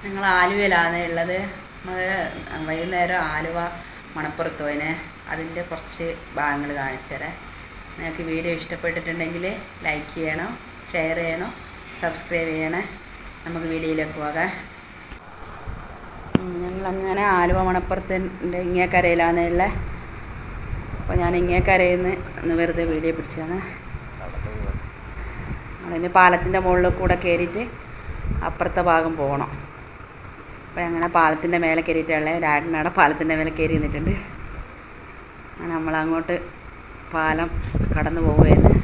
ഞങ്ങൾ ആലുവയിലാണ് ഉള്ളത്. നമ്മൾ വൈകുന്നേരം ആലുവ മണപ്പുറത്ത് പോയിനെ, അതിൻ്റെ കുറച്ച് ഭാഗങ്ങൾ കാണിച്ചു തരാം. നിങ്ങൾക്ക് വീഡിയോ ഇഷ്ടപ്പെട്ടിട്ടുണ്ടെങ്കിൽ ലൈക്ക് ചെയ്യണം, ഷെയർ ചെയ്യണം, സബ്സ്ക്രൈബ് ചെയ്യണേ. നമുക്ക് വീഡിയോയിലേക്ക് പോകാം. ഞങ്ങളങ്ങനെ ആലുവ മണപ്പുറത്തിൻ്റെ ഇങ്ങേക്കരയിലാണ് ഉള്ളത്. അപ്പോൾ ഞാൻ ഇങ്ങേക്കരയിൽ നിന്ന് ഒന്ന് വെറുതെ വീഡിയോ പിടിച്ചതാണ്. അതിന് പാലത്തിൻ്റെ മുകളിൽ കൂടെ കയറിയിട്ട് അപ്പുറത്തെ ഭാഗം പോകണം. അപ്പോൾ അങ്ങനെ പാലത്തിൻ്റെ മേലെ കയറിയിട്ടുള്ള ഡാഡിനവിടെ പാലത്തിൻ്റെ മേലെ കയറി നിന്നിട്ടുണ്ട്. അങ്ങനെ നമ്മളങ്ങോട്ട് പാലം കടന്നു പോവുകയായിരുന്നു.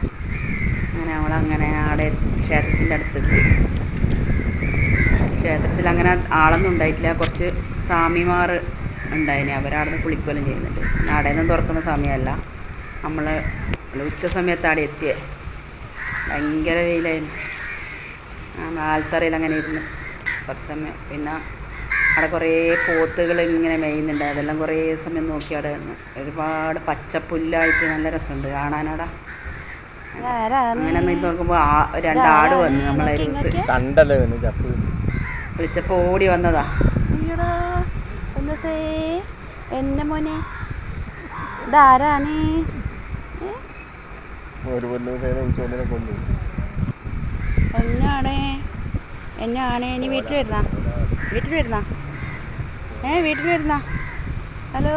അങ്ങനെ നമ്മളങ്ങനെ അവിടെ ക്ഷേത്രത്തിൻ്റെ അടുത്തെത്തി. ക്ഷേത്രത്തിൽ അങ്ങനെ ആളൊന്നും ഉണ്ടായിട്ടില്ല. കുറച്ച് സ്വാമിമാർ ഉണ്ടായിന്, അവരവിടുന്ന് കുളിക്കുകയും ചെയ്യുന്നുണ്ട്. നടയൊന്നും തുറക്കുന്ന സമയമല്ല, നമ്മൾ ഉച്ച സമയത്ത് അവിടെ എത്തിയേ. ഭയങ്കര വെയിലായിരുന്നു. നമ്മൾ ആൽത്തറയിൽ അങ്ങനെ ഇരുന്ന് കുറച്ച് സമയം. പിന്നെ അവിടെ കുറേ പോത്തുകൾ ഇങ്ങനെ മേയുന്നുണ്ട്. അതെല്ലാം കുറേ സമയം നോക്കി അവിടെ നിന്ന്. ഒരുപാട് പച്ചപ്പുല്ലായിട്ട് നല്ല രസമുണ്ട് കാണാനവിടെ. അങ്ങനെ നോക്കുമ്പോൾ രണ്ടാട് വന്നു നമ്മളെ അടുത്ത്. വിളിച്ചപ്പോൾ ഓടി വന്നതാ. എന്നെ മോനെ ഇതാരാണ്? എന്നാണ് ഇനി വീട്ടിൽ വരുന്ന വീട്ടിൽ വരുന്ന ഹലോ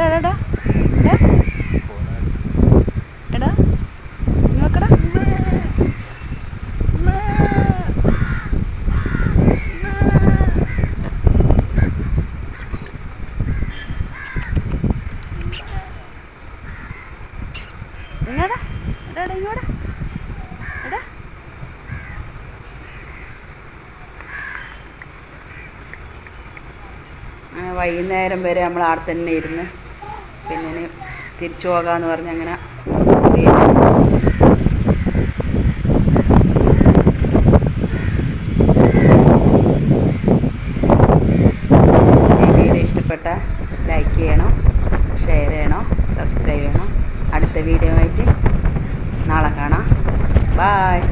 എടാ എടാ എടാ നോക്കടാ. ഇങ്ങോടാ എടാ ഇങ്ങോടാ എടാ. വൈകുന്നേരം വരെ നമ്മൾ അവിടെ തന്നെ ഇരുന്ന് പിന്നെ തിരിച്ചു പോകാമെന്ന് പറഞ്ഞ് അങ്ങനെ പോയി. ഈ വീഡിയോ ഇഷ്ടപ്പെട്ട ലൈക്ക് ചെയ്യണം, ഷെയർ ചെയ്യണം, സബ്സ്ക്രൈബ് ചെയ്യണം. അടുത്ത വീഡിയോ ആയിട്ട് നാളെ കാണാം. ബായ്.